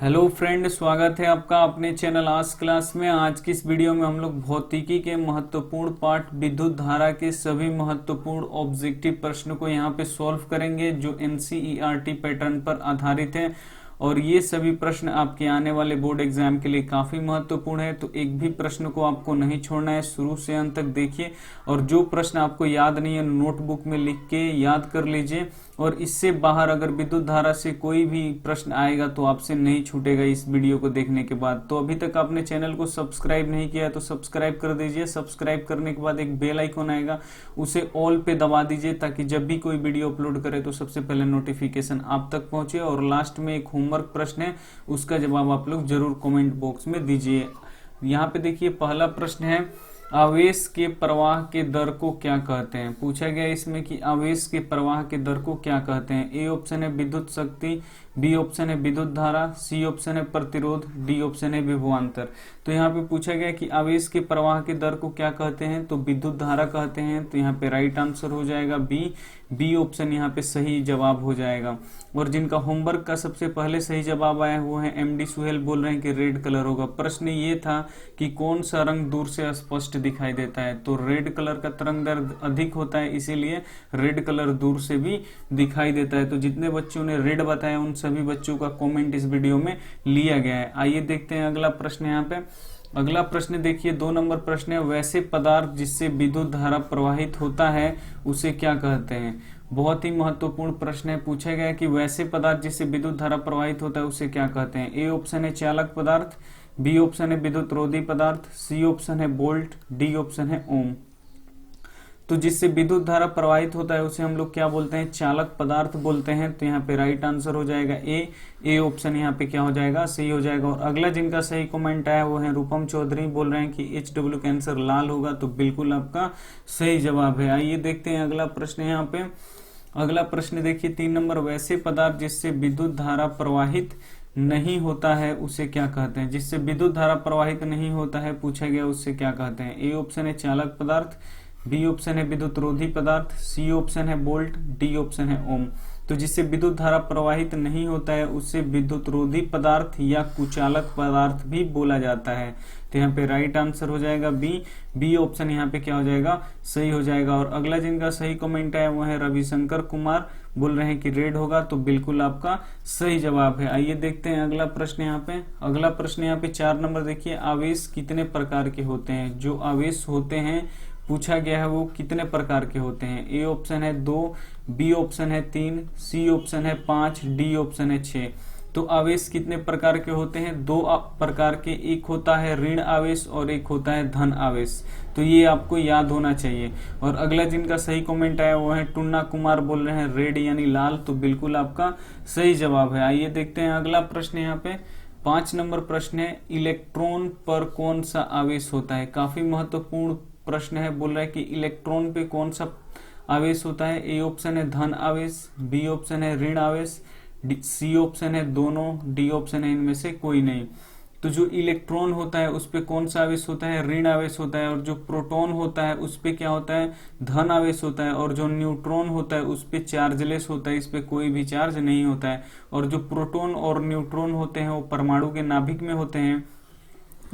Hello friend, स्वागत है आपका अपने चैनल आज क्लास में। आज की इस वीडियो में हम लोग भौतिकी के महत्वपूर्ण पाठ विद्युत धारा के सभी महत्वपूर्ण ऑब्जेक्टिव प्रश्न को यहाँ पे सॉल्व करेंगे जो एनसीईआरटी पैटर्न पर आधारित है। और ये सभी प्रश्न आपके आने वाले बोर्ड एग्जाम के लिए काफी महत्वपूर्ण है, तो एक भी प्रश्न को आपको नहीं छोड़ना है, शुरू से अंत तक देखिए। और जो प्रश्न आपको याद नहीं है नोटबुक में लिख के याद कर लीजिए। और इससे बाहर अगर विद्युत धारा से कोई भी प्रश्न आएगा तो आपसे नहीं छूटेगा इस वीडियो को देखने के बाद। तो अभी तक आपने चैनल को सब्सक्राइब नहीं किया है तो सब्सक्राइब कर दीजिए। सब्सक्राइब करने के बाद एक बेल आइकॉन आएगा, उसे ऑल पे दबा दीजिए ताकि जब भी कोई वीडियो अपलोड करे तो सबसे पहले नोटिफिकेशन आप तक पहुंचे। और लास्ट में एक होमवर्क प्रश्न है, उसका जवाब आप लोग जरूर कमेंट बॉक्स में दीजिए। यहाँ पे देखिए पहला प्रश्न है, आवेश के प्रवाह के दर को क्या कहते हैं। पूछा गया इसमें कि आवेश के प्रवाह के दर को क्या कहते हैं। ए ऑप्शन है विद्युत शक्ति, बी ऑप्शन है विद्युत धारा, सी ऑप्शन है प्रतिरोध, डी ऑप्शन है विभवांतर। तो यहाँ पे पूछा गया कि आवेश के प्रवाह के दर को क्या कहते हैं, तो विद्युत धारा कहते हैं। तो यहाँ पे राइट आंसर हो जाएगा बी ऑप्शन यहाँ पे सही जवाब हो जाएगा। और जिनका होमवर्क का सबसे पहले सही जवाब आया हुआ है एमडी सुहेल, बोल रहे हैं कि रेड कलर होगा। प्रश्न ये था कि कौन सा रंग दूर से स्पष्ट दिखाई देता है, तो रेड कलर का तरंग दैर्घ्य अधिक होता है, इसीलिए रेड कलर दूर से भी दिखाई देता है। तो जितने बच्चों ने रेड बताया उन सभी बच्चों का कमेंट इस वीडियो में लिया गया है। आइए देखते हैं अगला प्रश्न। यहाँ पे अगला प्रश्न देखिए 2 नंबर प्रश्न है, वैसे पदार्थ जिससे विद्युत धारा प्रवाहित होता है उसे क्या कहते हैं। बहुत ही महत्वपूर्ण प्रश्न है। पूछा गया कि वैसे पदार्थ जिससे विद्युत धारा प्रवाहित होता है उसे क्या कहते हैं। ए ऑप्शन है चालक पदार्थ, बी ऑप्शन है विद्युत रोधी पदार्थ, सी ऑप्शन है बोल्ट, डी ऑप्शन है ओम। तो जिससे विद्युत धारा प्रवाहित होता है उसे हम लोग क्या बोलते हैं, चालक पदार्थ बोलते हैं। तो यहाँ पे राइट आंसर हो जाएगा ए ऑप्शन यहाँ पे क्या हो जाएगा, सही हो जाएगा। और अगला जिनका सही कमेंट आया वो है रूपम चौधरी, बोल रहे हैं कि HW का आंसर लाल होगा, तो बिल्कुल आपका सही जवाब है। आइए देखते हैं अगला प्रश्न। यहाँ पे अगला प्रश्न देखिए 3 नंबर, वैसे पदार्थ जिससे विद्युत धारा प्रवाहित नहीं होता है उसे क्या कहते हैं। जिससे विद्युत धारा प्रवाहित नहीं होता है पूछा गया उससे क्या कहते हैं। ए ऑप्शन है चालक पदार्थ, बी ऑप्शन है विद्युत रोधी पदार्थ, सी ऑप्शन है बोल्ट, डी ऑप्शन है ओम। तो जिससे विद्युत धारा प्रवाहित नहीं होता है उससे विद्युत रोधी पदार्थ या कुचालक पदार्थ भी बोला जाता है। तो यहाँ पे राइट आंसर हो जाएगा बी ऑप्शन यहाँ पे क्या हो जाएगा, सही हो जाएगा। और अगला जिनका सही कमेंट है वो है रविशंकर कुमार, बोल रहे हैं कि रेड होगा, तो बिल्कुल आपका सही जवाब है। आइए देखते हैं अगला प्रश्न। यहाँ पे अगला प्रश्न यहाँ पे 4 नंबर देखिए, आवेश कितने प्रकार के होते हैं। जो आवेश होते हैं पूछा गया है वो कितने प्रकार के होते हैं। ए ऑप्शन है 2, बी ऑप्शन है 3, सी ऑप्शन है 5, डी ऑप्शन है 6। तो आवेश कितने प्रकार के होते हैं, 2 प्रकार के, एक होता है ऋण आवेश और एक होता है धन आवेश। तो ये आपको याद होना चाहिए। और अगला जिनका सही कमेंट आया वो है टुन्ना कुमार, बोल रहे हैं रेड यानी लाल, तो बिल्कुल आपका सही जवाब है। आइए देखते हैं अगला प्रश्न। यहाँ पे 5 नंबर प्रश्न है, इलेक्ट्रॉन पर कौन सा आवेश होता है। काफी महत्वपूर्ण प्रश्न है। बोल रहा है कि इलेक्ट्रॉन पे कौन सा आवेश होता है। ए ऑप्शन है धन आवेश, बी ऑप्शन है ऋण आवेश, सी ऑप्शन है दोनों, डी ऑप्शन है इनमें से कोई नहीं। तो जो इलेक्ट्रॉन होता है उस पे कौन सा आवेश होता है, ऋण आवेश होता है। और जो प्रोटॉन होता है उस पे क्या होता है, धन आवेश होता है। और जो न्यूट्रॉन होता है उस पे चार्जलेस होता है, इस पे कोई भी चार्ज नहीं होता है। और जो प्रोटॉन और न्यूट्रॉन होते हैं वो परमाणु के नाभिक में होते हैं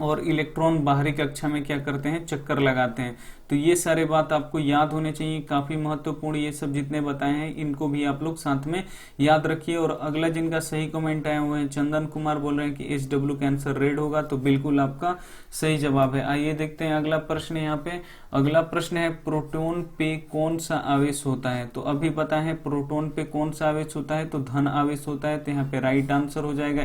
और इलेक्ट्रॉन बाहरी कक्षा में क्या करते हैं, चक्कर लगाते हैं। तो ये सारे बात आपको याद होने चाहिए, काफी महत्वपूर्ण ये सब जितने बताए हैं इनको भी आप लोग साथ में याद रखिए। और अगला जिनका सही कमेंट आया हुआ है चंदन कुमार, बोल रहे हैं कि HW का आंसर रेड होगा, तो बिल्कुल आपका सही जवाब है। आइए देखते हैं अगला प्रश्न। यहाँ पे अगला प्रश्न है, प्रोटॉन पे कौन सा आवेश होता है। तो अभी पता है प्रोटॉन पे कौन सा आवेश होता है, तो धन आवेश होता है। तो यहाँ पे राइट आंसर हो जाएगा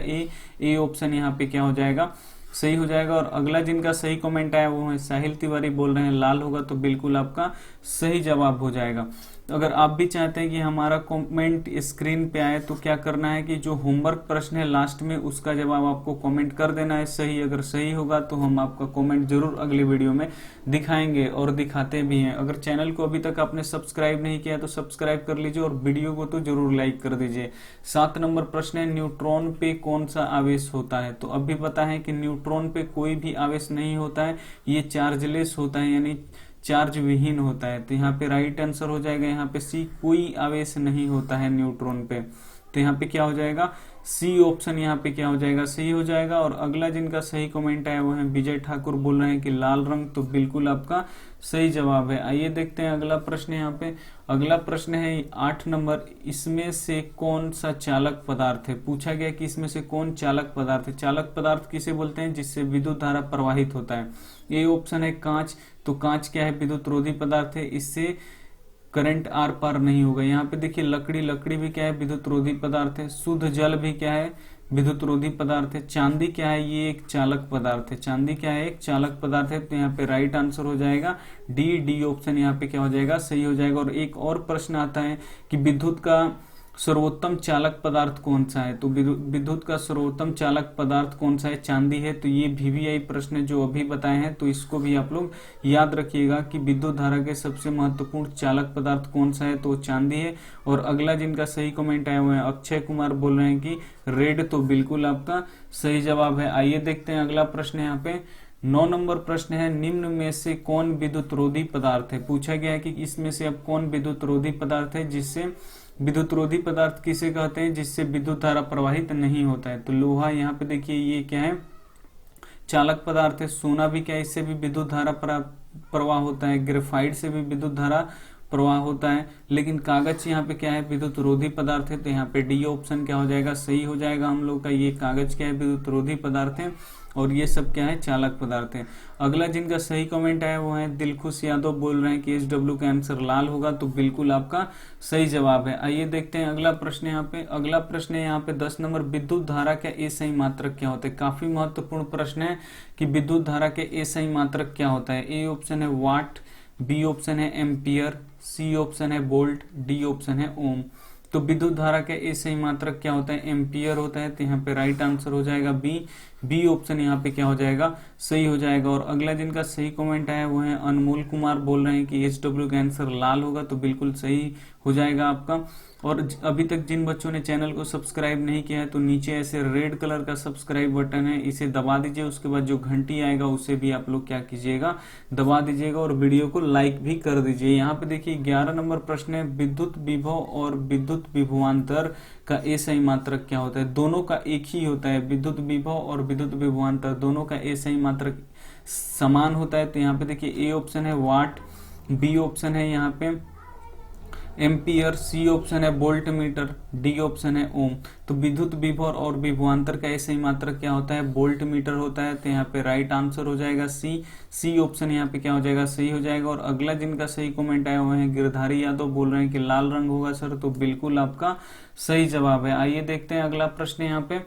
ए ऑप्शन यहाँ पे क्या हो जाएगा, सही हो जाएगा। और अगला जिनका सही कमेंट आया वो है साहिल तिवारी, बोल रहे हैं लाल होगा, तो बिल्कुल आपका सही जवाब हो जाएगा। तो अगर आप भी चाहते हैं कि हमारा कमेंट स्क्रीन पे आए तो क्या करना है कि जो होमवर्क प्रश्न है लास्ट में उसका जवाब आपको कमेंट कर देना है सही। अगर सही होगा तो हम आपका कमेंट जरूर अगले वीडियो में दिखाएंगे और दिखाते भी हैं। अगर चैनल को अभी तक आपने सब्सक्राइब नहीं किया तो सब्सक्राइब कर लीजिए और वीडियो को तो जरूर लाइक कर दीजिए। 7 नंबर प्रश्न है, न्यूट्रॉन पे कौन सा आवेश होता है। तो अभी पता है कि न्यूट्रॉन पे कोई भी आवेश नहीं होता है, ये चार्जलेस होता है यानी चार्ज विहीन होता है। तो यहाँ पे राइट आंसर हो जाएगा यहाँ पे सी, कोई आवेश नहीं होता है न्यूट्रॉन पे। तो यहाँ पे क्या हो जाएगा, सी ऑप्शन यहाँ पे क्या हो जाएगा, सही हो जाएगा। और अगला जिनका सही कमेंट आया वो है विजय ठाकुर, बोल रहे हैं कि लाल रंग, तो बिल्कुल आपका सही जवाब है। आइए देखते हैं अगला प्रश्न यहाँ पे। अगला प्रश्न है 8 नंबर, इसमें से कौन सा चालक पदार्थ है। पूछा गया कि इसमें से कौन चालक पदार्थ है। चालक पदार्थ किसे बोलते हैं, जिससे विद्युत धारा प्रवाहित होता है। ए ऑप्शन है कांच, तो कांच क्या है, विद्युत रोधी पदार्थ है, इससे करंट आर पार नहीं होगा। यहाँ पे देखिए लकड़ी, लकड़ी भी क्या है, विद्युत रोधी पदार्थ है। शुद्ध जल भी क्या है, विद्युत रोधी पदार्थ है। चांदी क्या है, ये एक चालक पदार्थ है। चांदी क्या है, एक चालक पदार्थ है। तो यहाँ पे राइट आंसर हो जाएगा डी ऑप्शन यहाँ पे क्या हो जाएगा, सही हो जाएगा। और एक और प्रश्न आता है कि विद्युत का सर्वोत्तम चालक पदार्थ कौन सा है। तो विद्युत का सर्वोत्तम चालक पदार्थ कौन सा है, चांदी है। तो ये VVI प्रश्न जो अभी बताए हैं, तो इसको भी आप लोग याद रखिएगा कि विद्युत धारा के सबसे महत्वपूर्ण चालक पदार्थ कौन सा है, तो चांदी है। और अगला जिनका सही कमेंट आया हुआ है अक्षय कुमार, बोल रहे हैं कि रेड, तो बिल्कुल आपका सही जवाब है। आइए देखते हैं अगला प्रश्न यहाँ पे 9 नंबर प्रश्न है, निम्न में से कौन विद्युत रोधी पदार्थ है। पूछा गया है कि इसमें से अब कौन विद्युत रोधी पदार्थ है, जिससे विद्युत रोधी पदार्थ किसे कहते हैं, जिससे विद्युत धारा प्रवाहित नहीं होता है। तो लोहा, यहाँ पे देखिए ये क्या है, चालक पदार्थ है। सोना भी क्या है, इससे भी विद्युत धारा प्रवाह होता है। ग्रेफाइट से भी विद्युत धारा प्रवाह होता है। लेकिन कागज यहाँ पे क्या है, विद्युत रोधी पदार्थ है। तो यहाँ पे डी ऑप्शन क्या हो जाएगा, सही हो जाएगा हम लोग का। ये कागज क्या है, विद्युत रोधी पदार्थ है। और ये सब क्या है, चालक पदार्थ है। अगला जिनका सही कमेंट आया वो है दिलखुश यादव, बोल रहे हैं कि SW का आंसर लाल होगा, तो बिल्कुल आपका सही जवाब है। आइए देखते हैं अगला प्रश्न यहाँ पे। अगला प्रश्न है यहाँ पे 10 नंबर, विद्युत धारा के ए सही मात्रक क्या होते हैं। काफी महत्वपूर्ण प्रश्न है कि विद्युत धारा के ए सही मात्रक क्या होता है। ए ऑप्शन है वाट, बी ऑप्शन है एम्पियर, सी ऑप्शन है वोल्ट, डी ऑप्शन है ओम। तो विद्युत धारा के ए सही मात्रक क्या होता है, एम्पियर होता है। तो यहाँ पे राइट आंसर हो जाएगा बी ऑप्शन यहाँ पे क्या हो जाएगा, सही हो जाएगा। और अगला जिनका सही कमेंट आया वो है अनमोल कुमार, बोल रहे हैं कि SW का आंसर लाल होगा, तो बिल्कुल सही हो जाएगा आपका। और अभी तक जिन बच्चों ने चैनल को सब्सक्राइब नहीं किया है, तो नीचे ऐसे रेड कलर का सब्सक्राइब बटन है, इसे दबा दीजिए। उसके बाद जो घंटी आएगा उसे भी आप लोग क्या कीजिएगा, दबा दीजिएगा। और वीडियो को लाइक भी कर दीजिए। यहाँ पे देखिए 11 नंबर प्रश्न है, विद्युत विभव और विद्युत विभवांतर का ए सही मात्रक क्या होता है। दोनों का एक ही होता है, विद्युत विभव और विद्युत विभवांतर दोनों का ए सही मात्रक समान होता है। तो यहाँ पे देखिए ए ऑप्शन है वाट, बी ऑप्शन है यहाँ पे एम्पियर, सी ऑप्शन है वोल्ट मीटर, डी ऑप्शन है ओम। तो विद्युत विभव और विभवांतर का ऐसे ही मात्रक क्या होता है, वोल्ट मीटर होता है। तो यहाँ पे राइट आंसर हो जाएगा सी ऑप्शन यहाँ पे क्या हो जाएगा, सही हो जाएगा। और अगला जिनका सही कमेंट आया हुआ है गिरधारी यादव, बोल रहे हैं कि लाल रंग होगा सर, तो बिल्कुल आपका सही जवाब है। आइए देखते हैं अगला प्रश्न यहाँ पे।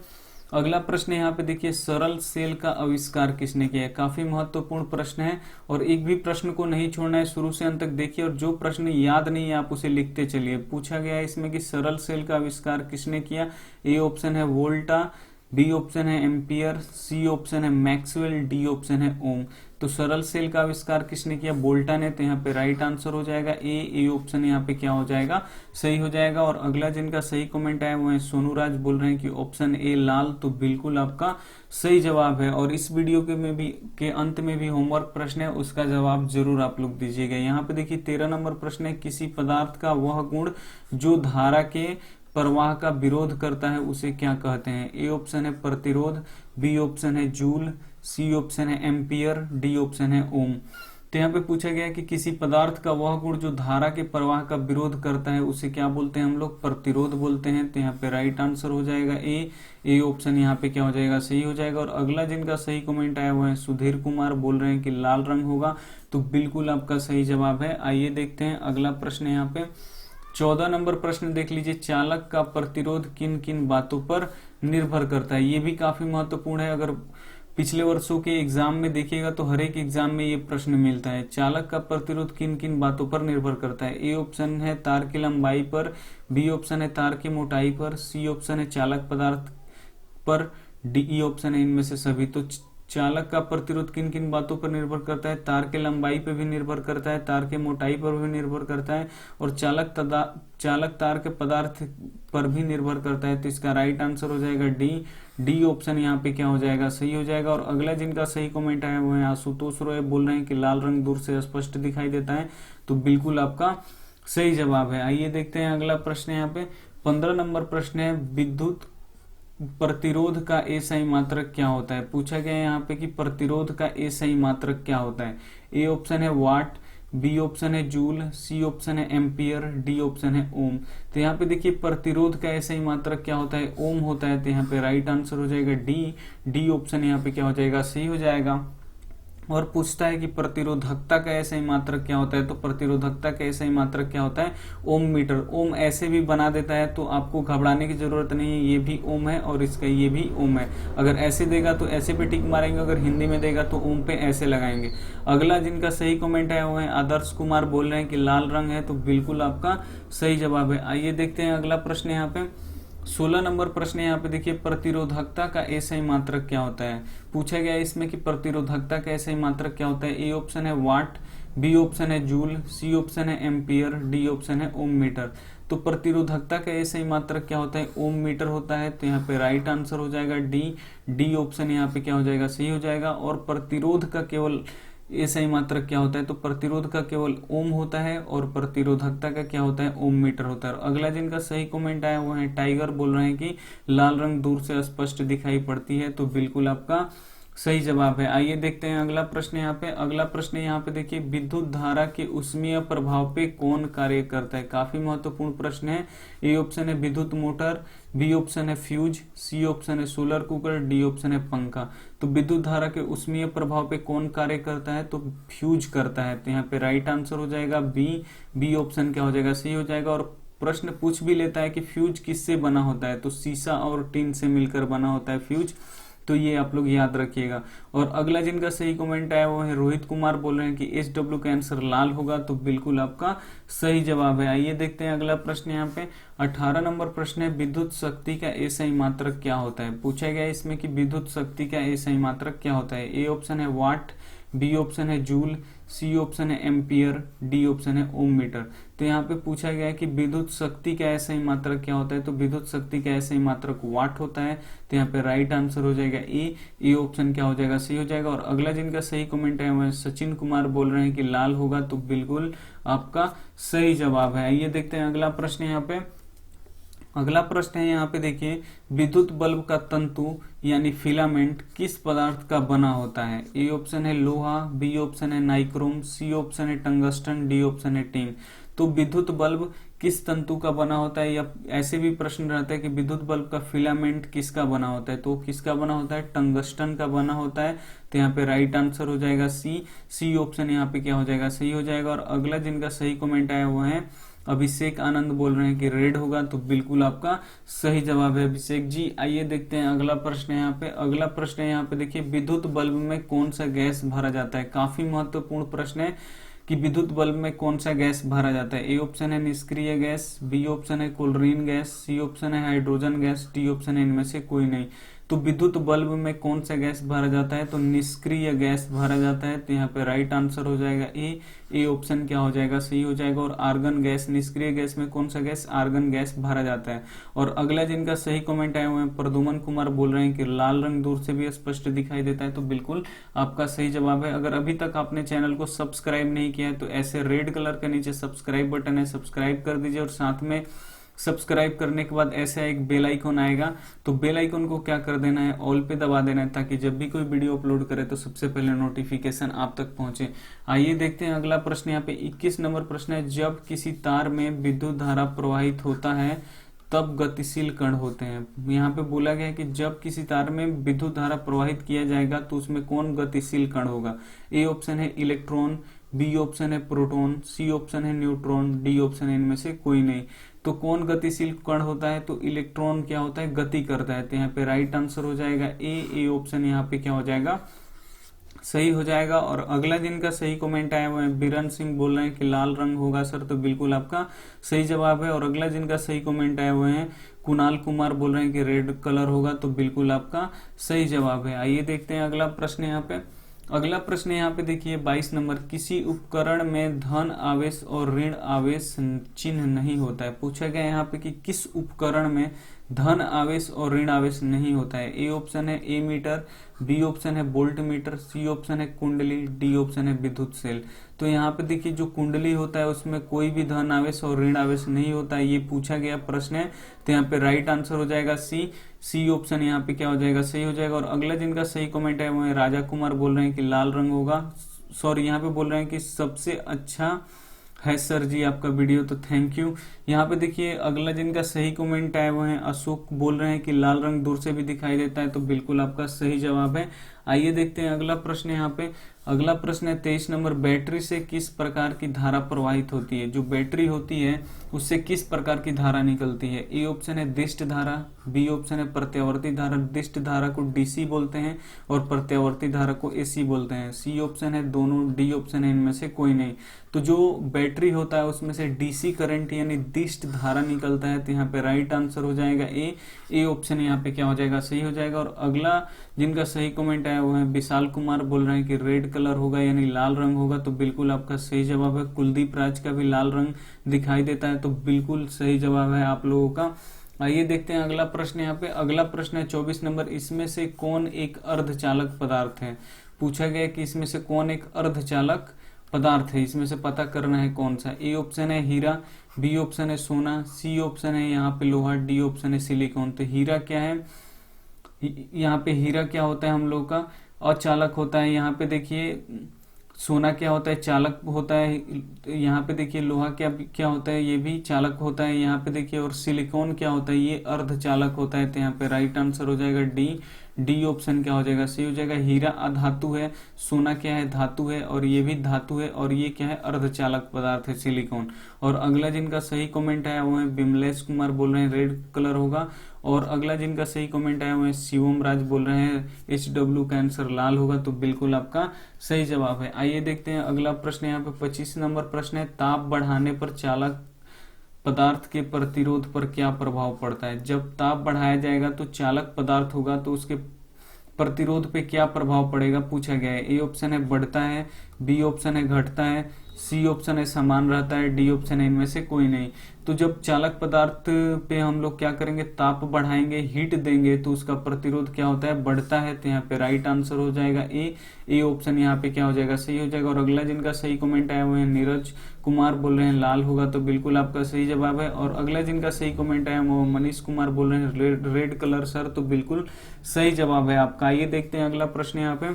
अगला प्रश्न यहाँ पे देखिए, सरल सेल का आविष्कार किसने किया है। काफी महत्वपूर्ण प्रश्न है और एक भी प्रश्न को नहीं छोड़ना है, शुरू से अंत तक देखिए। और जो प्रश्न याद नहीं है आप उसे लिखते चलिए। पूछा गया है इसमें कि सरल सेल का आविष्कार किसने किया। ए ऑप्शन है वोल्टा, बी ऑप्शन है एम्पियर, सी ऑप्शन है मैक्सवेल, डी ऑप्शन है ओम। तो सरल सेल का आविष्कार किसने किया, वोल्टा ने। तो यहाँ पे राइट आंसर हो जाएगा ए ऑप्शन यहाँ पे क्या हो जाएगा, सही हो जाएगा। और अगला जिनका सही कमेंट आया वो है सोनू राज, बोल रहे हैं कि ऑप्शन ए लाल, तो बिल्कुल आपका सही जवाब है। और इस वीडियो के अंत में भी होमवर्क प्रश्न है, उसका जवाब जरूर आप लोग दीजिएगा। यहाँ पे देखिए 13 नंबर प्रश्न है, किसी पदार्थ का वह गुण जो धारा के प्रवाह का विरोध करता है उसे क्या कहते हैं। ए ऑप्शन है प्रतिरोध, बी ऑप्शन है जूल, सी ऑप्शन है एम्पियर, डी ऑप्शन है ओम। तो यहाँ पे पूछा गया कि किसी पदार्थ का वह गुण जो धारा के प्रवाह का विरोध करता है उसे क्या बोलते हैं हम लोग, प्रतिरोध बोलते हैं। तो यहाँ पे राइट आंसर हो जाएगा ए ऑप्शन यहाँ पे क्या हो जाएगा, सही हो जाएगा। और अगला जिनका सही कमेंट आया हुआ है सुधीर कुमार, बोल रहे हैं कि लाल रंग होगा, तो बिल्कुल आपका सही जवाब है। आइए देखते हैं अगला प्रश्न यहाँ पे 14 नंबर प्रश्न देख लीजिए, चालक का प्रतिरोध किन किन बातों पर निर्भर करता है। ये भी काफी महत्वपूर्ण है। अगर पिछले वर्षों के एग्जाम में देखिएगा तो हर एक एग्जाम में ये प्रश्न मिलता है, चालक का प्रतिरोध किन किन बातों पर निर्भर करता है। ए ऑप्शन है तार की लंबाई पर, बी ऑप्शन है तार की मोटाई पर, सी ऑप्शन है चालक पदार्थ पर, डी ऑप्शन है इनमें से सभी। तो चालक का प्रतिरोध किन किन बातों पर निर्भर करता है, तार के लंबाई पर भी निर्भर करता है, तार के मोटाई पर भी निर्भर करता है, और चालक तार के पदार्थ पर भी निर्भर करता है। तो इसका राइट आंसर हो जाएगा डी ऑप्शन यहाँ पे क्या हो जाएगा, सही हो जाएगा। और अगला जिनका सही कमेंट आया वो है आशुतोष रॉय, बोल रहे हैं कि लाल रंग दूर से स्पष्ट दिखाई देता है, तो बिल्कुल आपका सही जवाब है। आइए देखते हैं अगला प्रश्न यहाँ पे 15 नंबर प्रश्न है, विद्युत प्रतिरोध का एसआई मात्रक क्या होता है। पूछा गया है यहाँ पे कि प्रतिरोध का एसआई मात्रक क्या होता है। ए ऑप्शन है वाट, बी ऑप्शन है जूल, सी ऑप्शन है एम्पियर, डी ऑप्शन है ओम। तो यहाँ पे देखिए प्रतिरोध का एसआई मात्रक क्या होता है, ओम होता है। तो यहाँ पे राइट आंसर हो जाएगा डी ऑप्शन यहाँ पे क्या हो जाएगा, सही हो जाएगा। और पूछता है कि प्रतिरोधकता का एसआई मात्रक क्या होता है। तो प्रतिरोधकता का एसआई मात्रक क्या होता है, ओम मीटर। ओम ऐसे भी बना देता है तो आपको घबराने की जरूरत नहीं है, ये भी ओम है और इसका ये भी ओम है। अगर ऐसे देगा तो ऐसे पे टिक मारेंगे, अगर हिंदी में देगा तो ओम पे ऐसे लगाएंगे। अगला जिनका सही कमेंट है वो है आदर्श कुमार, बोल रहे हैं कि लाल रंग है, तो बिल्कुल आपका सही जवाब है। आइए देखते हैं अगला प्रश्न यहाँ पे 16 नंबर प्रश्न यहाँ पे देखिए, प्रतिरोधकता का एसआई मात्रक क्या होता है। पूछा गया है इसमें कि प्रतिरोधकता का एसआई मात्रक क्या होता है। ए ऑप्शन है वाट, बी ऑप्शन है जूल, सी ऑप्शन है एम्पियर, डी ऑप्शन है ओम मीटर। तो प्रतिरोधकता का एसआई मात्रक क्या होता है, ओम मीटर होता है। तो यहाँ पे राइट आंसर हो जाएगा डी ऑप्शन यहाँ पे क्या हो जाएगा, सही हो जाएगा। और प्रतिरोध का केवल एसआई मात्रक क्या होता है, तो प्रतिरोध का केवल ओम होता है और प्रतिरोधकता का क्या होता है, ओम मीटर होता है। और अगला जिनका सही कमेंट आया वो है टाइगर, बोल रहे हैं कि लाल रंग दूर से स्पष्ट दिखाई पड़ती है, तो बिल्कुल आपका सही जवाब है। आइए देखते हैं अगला प्रश्न यहाँ पे। अगला प्रश्न यहाँ पे देखिए, विद्युत धारा के ऊष्मीय प्रभाव पे कौन कार्य करता है। काफी महत्वपूर्ण प्रश्न है। ए ऑप्शन है विद्युत मोटर, बी ऑप्शन है फ्यूज, सी ऑप्शन है सोलर कुकर, डी ऑप्शन है पंखा। तो विद्युत धारा के ऊष्मीय प्रभाव पे कौन कार्य करता है, तो फ्यूज करता है। तो यहाँ पे राइट आंसर हो जाएगा बी ऑप्शन क्या हो जाएगा, सही हो जाएगा। और प्रश्न पूछ भी लेता है कि फ्यूज किससे बना होता है, तो शीशा और टिन से मिलकर बना होता है फ्यूज, तो ये आप लोग याद रखिएगा। और अगला जिनका सही कमेंट आया वो है रोहित कुमार, बोल रहे हैं कि SW का आंसर लाल होगा, तो बिल्कुल आपका सही जवाब है। आइए देखते हैं अगला प्रश्न यहाँ पे 18 नंबर प्रश्न है, विद्युत शक्ति का एसआई मात्रक क्या होता है। पूछा गया है इसमें कि विद्युत शक्ति का एसआई मात्रक क्या होता है। ए ऑप्शन है वाट, बी ऑप्शन है जूल, सी ऑप्शन है एम्पियर, डी ऑप्शन है ओम मीटर। तो यहाँ पे पूछा गया है कि विद्युत शक्ति का एसआई मात्रक क्या होता है, तो विद्युत शक्ति का एसआई मात्रक वाट होता है। तो यहाँ पे राइट आंसर हो जाएगा ए ऑप्शन क्या हो जाएगा, सही हो जाएगा। और अगला जिनका सही कमेंट है वह सचिन कुमार, बोल रहे हैं कि लाल होगा, तो बिल्कुल आपका सही जवाब है। आइए देखते हैं अगला प्रश्न यहाँ पे। अगला प्रश्न है यहाँ पे देखिए, विद्युत बल्ब का तंतु यानी फिलामेंट किस पदार्थ का बना होता है। ए ऑप्शन है लोहा, बी ऑप्शन है नाइक्रोम, सी ऑप्शन है टंगस्टन, डी ऑप्शन है टिन। तो विद्युत बल्ब किस तंतु का बना होता है, या ऐसे भी प्रश्न रहता है कि विद्युत बल्ब का फिलामेंट किसका बना होता है, तो किसका बना होता है, टंगस्टन का बना होता है। तो यहाँ पे राइट आंसर हो जाएगा सी ऑप्शन यहाँ पे क्या हो जाएगा, सही हो जाएगा। और अगला जिनका सही कमेंट आया वो है अभिषेक आनंद, बोल रहे हैं कि रेड होगा, तो बिल्कुल आपका सही जवाब है अभिषेक जी। आइए देखते हैं अगला प्रश्न यहाँ पे। अगला प्रश्न यहाँ पे देखिए, विद्युत बल्ब में कौन सा गैस भरा जाता है। काफी महत्वपूर्ण प्रश्न है कि विद्युत बल्ब में कौन सा गैस भरा जाता है। ए ऑप्शन है निष्क्रिय गैस, बी ऑप्शन है क्लोरीन गैस, सी ऑप्शन है हाइड्रोजन गैस, डी ऑप्शन है इनमें से कोई नहीं। तो विद्युत बल्ब में कौन सा गैस भरा जाता है, तो निष्क्रिय गैस भरा जाता है। तो यहाँ पे राइट आंसर हो जाएगा ए ऑप्शन क्या हो जाएगा, सही हो जाएगा। और आर्गन गैस, निष्क्रिय गैस में कौन सा गैस, आर्गन गैस भरा जाता है। और अगला जिनका सही कमेंट आया हुआ है प्रदुमन कुमार, बोल रहे हैं कि लाल रंग दूर से भी स्पष्ट दिखाई देता है, तो बिल्कुल आपका सही जवाब है। अगर अभी तक आपने चैनल को सब्सक्राइब नहीं किया है तो ऐसे रेड कलर के नीचे सब्सक्राइब बटन है, सब्सक्राइब कर दीजिए। और साथ में सब्सक्राइब करने के बाद ऐसा एक बेल आइकन आएगा, तो बेल आइकन को क्या कर देना है, ऑल पे दबा देना है, ताकि जब भी कोई वीडियो अपलोड करे तो सबसे पहले नोटिफिकेशन आप तक पहुंचे। आइए देखते हैं अगला प्रश्न यहाँ पे 21 नंबर प्रश्न है, जब किसी तार में विद्युत धारा प्रवाहित होता है तब गतिशील कण होते हैं। यहाँ पे बोला गया है कि जब किसी तार में विद्युत धारा प्रवाहित किया जाएगा तो उसमें कौन गतिशील कण होगा। ए ऑप्शन है इलेक्ट्रॉन, बी ऑप्शन है प्रोटॉन, सी ऑप्शन है न्यूट्रॉन, डी ऑप्शन है इनमें से कोई नहीं। तो कौन गतिशील कण होता है, तो इलेक्ट्रॉन क्या होता है, गति करता है। तो यहाँ पे राइट आंसर हो जाएगा ए ऑप्शन यहाँ पे क्या हो जाएगा, सही हो जाएगा। और अगला जिनका सही कमेंट आया हुआ है बीरन सिंह, बोल रहे हैं कि लाल रंग होगा सर, तो बिल्कुल आपका सही जवाब है। और अगला जिनका सही कमेंट आया हुआ है कुणाल कुमार, बोल रहे हैं कि रेड कलर होगा, तो बिल्कुल आपका सही जवाब है। आइए देखते हैं अगला प्रश्न यहाँ पे। अगला प्रश्न यहाँ पे देखिए 22 नंबर, किसी उपकरण में धन आवेश और ऋण आवेश चिन्ह नहीं होता है। पूछा गया यहाँ पे कि किस उपकरण में धन आवेश और ऋण आवेश नहीं होता है। ए ऑप्शन है ए मीटर, बी ऑप्शन है वोल्ट मीटर, सी ऑप्शन है कुंडली, डी ऑप्शन है विद्युत सेल। तो यहाँ पे देखिए जो कुंडली होता है उसमें कोई भी धन आवेश और ऋण आवेश नहीं होता है, ये पूछा गया प्रश्न है। तो यहाँ पे राइट आंसर हो जाएगा सी ऑप्शन यहाँ पे क्या हो जाएगा, सही हो जाएगा। और अगला जिनका सही कमेंट है वो है राजा कुमार, बोल रहे हैं कि लाल रंग होगा। सॉरी, यहाँ पे बोल रहे हैं कि सबसे अच्छा है सर जी आपका वीडियो, तो थैंक यू। यहाँ पे देखिए अगला जिनका सही कमेंट आया वो है अशोक, बोल रहे हैं कि लाल रंग दूर से भी दिखाई देता है, तो बिल्कुल आपका सही जवाब है। आइए देखते हैं अगला प्रश्न। यहाँ पे अगला प्रश्न है 23 नंबर, बैटरी से किस प्रकार की धारा प्रवाहित होती है। जो बैटरी होती है उससे किस प्रकार की धारा निकलती है। ए ऑप्शन है दिष्ट धारा, बी ऑप्शन है प्रत्यावर्ती धारा। दिष्ट धारा को डीसी बोलते हैं और प्रत्यावर्ती धारा को एसी बोलते हैं। सी ऑप्शन है दोनों, डी ऑप्शन है इनमें से कोई नहीं। तो जो बैटरी होता है उसमें से डीसी करंट यानी दिष्ट धारा निकलता है, तो यहाँ पे राइट आंसर हो जाएगा ए ऑप्शन यहाँ पे क्या हो जाएगा, सही हो जाएगा। और अगला जिनका सही कमेंट आया वो है विशाल कुमार, बोल रहे हैं कि रेड कलर होगा यानी लाल रंग होगा, तो बिल्कुल आपका सही जवाब है। कुलदीप राज का भी लाल रंग दिखाई देता है, तो बिल्कुल सही जवाब है आप लोगों का। आइए देखते हैं अगला प्रश्न। यहाँ पे अगला प्रश्न है 24 नंबर, इसमें से कौन एक अर्धचालक पदार्थ है। पूछा गया कि इसमें से कौन एक अर्धचालक पदार्थ है, इसमें से पता करना है कौन सा। ए ऑप्शन है हीरा, बी ऑप्शन है सोना, सी ऑप्शन है यहाँ पे लोहा, डी ऑप्शन है सिलिकॉन। तो हीरा क्या है, यहाँ पे हीरा क्या होता है हम लोग का, अचालक होता है। यहाँ पे देखिए सोना क्या होता है, चालक होता है। यहाँ पे देखिए लोहा क्या क्या होता है, ये भी चालक होता है यहाँ पे देखिए। और सिलिकॉन क्या होता है, ये अर्धचालक होता है। तो यहाँ पे राइट आंसर हो जाएगा डी ऑप्शन क्या हो जाएगा, सही हो जाएगा। हीरा अधातु है, सोना क्या है, धातु है, और ये भी धातु है, और ये क्या है, अर्धचालक पदार्थ है सिलिकॉन। और अगला जिनका सही कमेंट आया वो है विमलेश कुमार, बोल रहे हैं रेड कलर होगा। और अगला जिनका सही कमेंट आया वो है शिवम राज, बोल रहे हैं HW का आंसर लाल होगा, तो बिल्कुल आपका सही जवाब है। आइए देखते हैं अगला प्रश्न। यहाँ पे 25 नंबर प्रश्न है, ताप बढ़ाने पर चालक पदार्थ के प्रतिरोध पर क्या प्रभाव पड़ता है। जब ताप बढ़ाया जाएगा तो चालक पदार्थ होगा, तो उसके प्रतिरोध पे क्या प्रभाव पड़ेगा पूछा गया है। ए ऑप्शन है बढ़ता है, बी ऑप्शन है घटता है, सी ऑप्शन है समान रहता है, डी ऑप्शन है इनमें से कोई नहीं। तो जब चालक पदार्थ पे हम लोग क्या करेंगे, ताप बढ़ाएंगे, हीट देंगे, तो उसका प्रतिरोध क्या होता है, बढ़ता है। तो यहाँ पे राइट आंसर हो जाएगा ए ऑप्शन यहाँ पे क्या हो जाएगा, सही हो जाएगा। और अगला जिनका सही कमेंट आया हुआ है नीरज कुमार, बोल रहे हैं लाल होगा, तो बिल्कुल आपका सही जवाब है। और अगला जिनका सही कमेंट आया वो मनीष कुमार, बोल रहे हैं रेड कलर सर, तो बिल्कुल सही जवाब है आपका। आइए देखते हैं अगला प्रश्न। यहाँ पे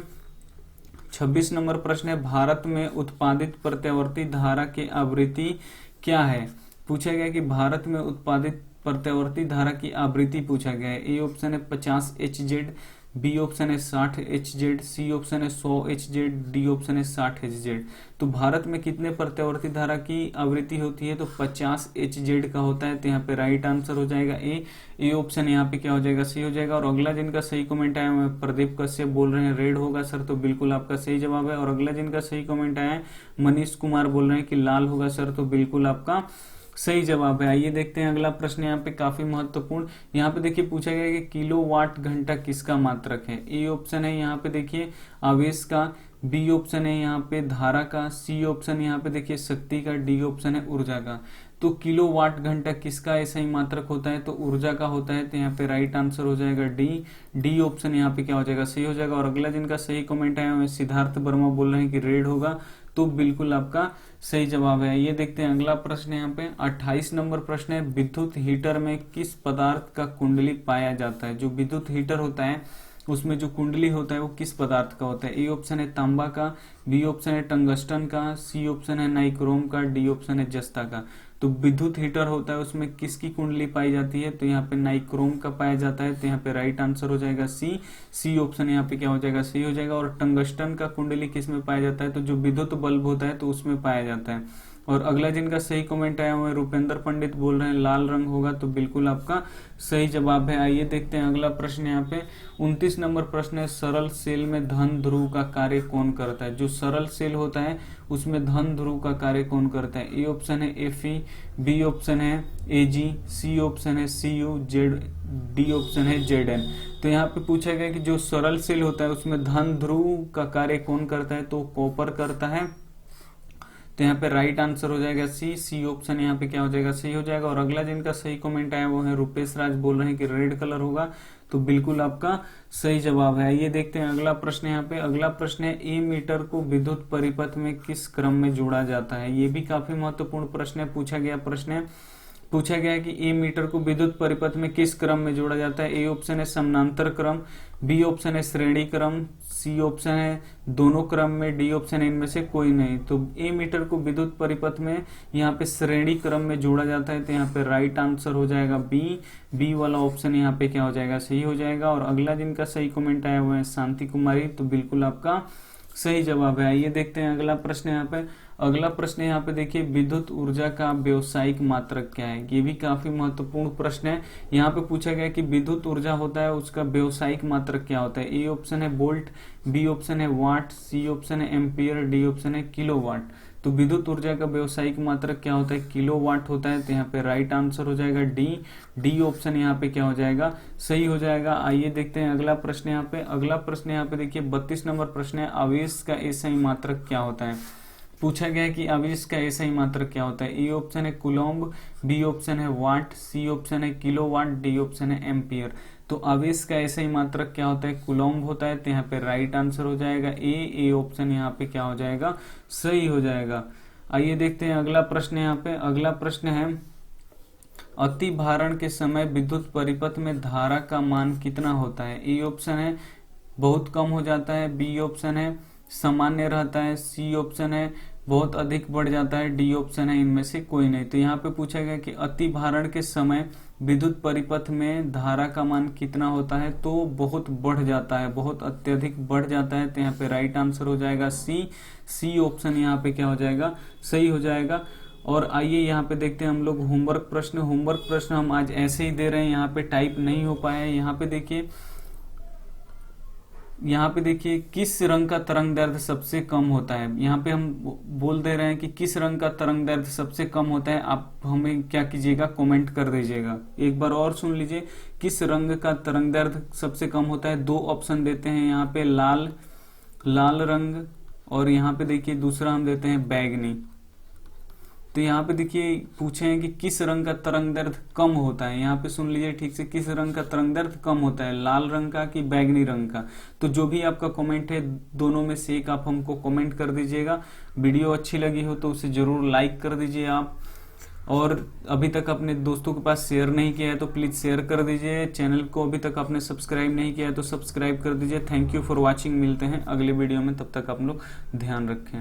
26 नंबर प्रश्न है, भारत में उत्पादित प्रत्यावर्ती धारा की आवृत्ति क्या है। पूछा गया कि भारत में उत्पादित प्रत्यावर्ती धारा की आवृत्ति पूछा गया है। ए ऑप्शन है 50 HZ, बी ऑप्शन है 60 HZ, सी ऑप्शन है 100 HZ, डी ऑप्शन है 60 HZ। तो भारत में कितने प्रत्यावर्ती धारा की आवृत्ति होती है, तो 50 HZ का होता है। तो यहाँ पे राइट आंसर हो जाएगा ए ऑप्शन यहाँ पे क्या हो जाएगा, सही हो जाएगा। और अगला जिनका सही कमेंट आया है प्रदीप कश्यप, बोल रहे हैं रेड होगा सर, तो बिल्कुल आपका सही जवाब है। और अगला जिनका सही कमेंट आया है मनीष कुमार, बोल रहे हैं कि लाल होगा सर, तो बिल्कुल आपका सही जवाब है। आइए देखते हैं अगला प्रश्न। यहाँ पे काफी महत्वपूर्ण, यहाँ पे देखिए पूछा गया कि किलोवाट घंटा किसका मात्रक है। ए ऑप्शन है यहाँ पे देखिए आवेश का, बी ऑप्शन है यहाँ पे धारा का, सी ऑप्शन यहाँ पे देखिए शक्ति का, डी ऑप्शन है ऊर्जा का। तो किलोवाट घंटा किसका ऐसा ही मात्रक होता है, तो ऊर्जा का होता है। तो यहाँ पे राइट आंसर हो जाएगा डी ऑप्शन यहाँ पे क्या हो जाएगा, सही हो जाएगा। और अगला जिनका सही कमेंट आया है सिद्धार्थ वर्मा, बोल रहे हैं कि रेड होगा, तो बिल्कुल आपका सही जवाब है। ये देखते हैं अगला प्रश्न। यहाँ पे 28 नंबर प्रश्न है, विद्युत हीटर में किस पदार्थ का कुंडली पाया जाता है। जो विद्युत हीटर होता है उसमें जो कुंडली होता है वो किस पदार्थ का होता है। ए ऑप्शन है तांबा का, बी ऑप्शन है टंगस्टन का, सी ऑप्शन है नाइक्रोम का, डी ऑप्शन है जस्ता का। तो विद्युत हीटर होता है उसमें किसकी कुंडली पाई जाती है, तो यहाँ पे नाइक्रोम का पाया जाता है। तो यहाँ पे राइट आंसर हो जाएगा सी ऑप्शन यहाँ पे क्या हो जाएगा, सही हो जाएगा। और टंगस्टन का कुंडली किस में पाया जाता है, तो जो विद्युत बल्ब होता है तो उसमें पाया जाता है। और अगला जिनका सही कमेंट आया हुआ है रुपेंद्र पंडित, बोल रहे हैं लाल रंग होगा, तो बिल्कुल आपका सही जवाब है। आइए देखते हैं अगला प्रश्न। यहाँ पे 29 नंबर प्रश्न है, सरल सेल में धन ध्रुव का कार्य कौन करता है। जो सरल सेल होता है उसमें धन ध्रुव का कार्य कौन करता है। ए ऑप्शन है Fe, बी ऑप्शन है Ag, सी ऑप्शन है Cu, डी ऑप्शन है Zn। तो यहाँ पे पूछा गया कि जो सरल सेल होता है उसमें धन ध्रुव का कार्य कौन करता है, तो कॉपर करता है। तो यहाँ पे राइट आंसर हो जाएगा सी ऑप्शन यहाँ पे क्या हो जाएगा, सही हो जाएगा। और अगला जिनका सही कमेंट आया वो है रुपेश राज, बोल रहे हैं कि रेड कलर होगा, तो बिल्कुल आपका सही जवाब है। ये देखते हैं अगला प्रश्न। यहाँ पे अगला प्रश्न है, ए मीटर को विद्युत परिपथ में किस क्रम में जोड़ा जाता है। ये भी काफी महत्वपूर्ण प्रश्न है, पूछा गया है कि ए मीटर को विद्युत परिपथ में किस क्रम में जोड़ा जाता है। ए ऑप्शन है समानांतर क्रम, बी ऑप्शन है श्रेणी क्रम, सी ऑप्शन है दोनों क्रम में, डी ऑप्शन है इनमें से कोई नहीं। तो ए मीटर को विद्युत परिपथ में यहाँ पे श्रेणी क्रम में जोड़ा जाता है, तो यहाँ पे राइट आंसर हो जाएगा बी वाला ऑप्शन यहाँ पे क्या हो जाएगा, सही हो जाएगा। और अगला जिनका सही कमेंट आया हुआ है शांति कुमारी, तो बिल्कुल आपका सही जवाब है। ये देखते हैं अगला प्रश्न। यहाँ पे अगला प्रश्न यहाँ पे देखिए, विद्युत ऊर्जा का व्यावसायिक मात्रक क्या है। ये भी काफी महत्वपूर्ण प्रश्न है। यहाँ पे पूछा गया कि विद्युत ऊर्जा होता है उसका व्यावसायिक मात्रक क्या होता है। ए ऑप्शन है वोल्ट, बी ऑप्शन है वाट, सी ऑप्शन है एम्पियर, डी ऑप्शन है किलोवाट। तो विद्युत ऊर्जा का व्यावसायिक मात्रक क्या होता है, किलोवाट होता है। तो यहाँ पे राइट आंसर हो जाएगा डी ऑप्शन यहाँ पे क्या हो जाएगा, सही हो जाएगा। आइए देखते हैं अगला प्रश्न। यहाँ पे अगला प्रश्न यहाँ पे देखिए 32 नंबर प्रश्न है, आवेश का एसआई मात्रक क्या होता है। पूछा गया है कि आवेश का एसआई मात्रक क्या होता है। ए ऑप्शन है कूलम्ब, बी ऑप्शन है वाट, सी ऑप्शन है किलोवाट, डी ऑप्शन है एम्पियर। तो आवेश का एसआई मात्रक क्या होता है, कूलम्ब होता है। तो यहाँ पे राइट आंसर हो जाएगा ए ऑप्शन यहाँ पे क्या हो जाएगा, सही हो जाएगा। आइए देखते हैं अगला प्रश्न। यहाँ पे अगला प्रश्न है, अति भारण के समय विद्युत परिपथ में धारा का मान कितना होता है। ए ऑप्शन है बहुत कम हो जाता है, बी ऑप्शन है सामान्य रहता है, सी ऑप्शन है बहुत अधिक बढ़ जाता है, डी ऑप्शन है इनमें से कोई नहीं। तो यहाँ पे पूछा गया कि अति भारण के समय विद्युत परिपथ में धारा का मान कितना होता है, तो बहुत बढ़ जाता है, बहुत अत्यधिक बढ़ जाता है। तो यहाँ पे राइट आंसर हो जाएगा सी ऑप्शन यहाँ पे क्या हो जाएगा, सही हो जाएगा। और आइए यहाँ पे देखते हैं हम लोग होमवर्क प्रश्न हम आज ऐसे ही दे रहे हैं, यहाँ पे टाइप नहीं हो पाया है। यहाँ पे देखिए किस रंग का तरंग दैर्ध्य सबसे कम होता है। यहाँ पे हम बोल दे रहे हैं कि किस रंग का तरंग दैर्ध्य सबसे कम होता है। आप हमें क्या कीजिएगा, कमेंट कर दीजिएगा। एक बार और सुन लीजिए, किस रंग का तरंग दैर्ध्य सबसे कम होता है। दो ऑप्शन देते हैं यहाँ पे, लाल रंग, और यहाँ पे देखिए दूसरा हम देते हैं बैगनी। तो यहाँ पे देखिए पूछे हैं कि किस रंग का तरंग दैर्ध्य कम होता है। यहाँ पे सुन लीजिए ठीक से, किस रंग का तरंग दैर्ध्य कम होता है, लाल रंग का कि बैगनी रंग का। तो जो भी आपका कमेंट है दोनों में से एक आप हमको कमेंट कर दीजिएगा। वीडियो अच्छी लगी हो तो उसे जरूर लाइक कर दीजिए आप, और अभी तक अपने दोस्तों के पास शेयर नहीं किया है तो प्लीज शेयर कर दीजिए। चैनल को अभी तक आपने सब्सक्राइब नहीं किया है तो सब्सक्राइब कर दीजिए। Thank you for watching. मिलते हैं अगले वीडियो में, तब तक आप लोग ध्यान रखें।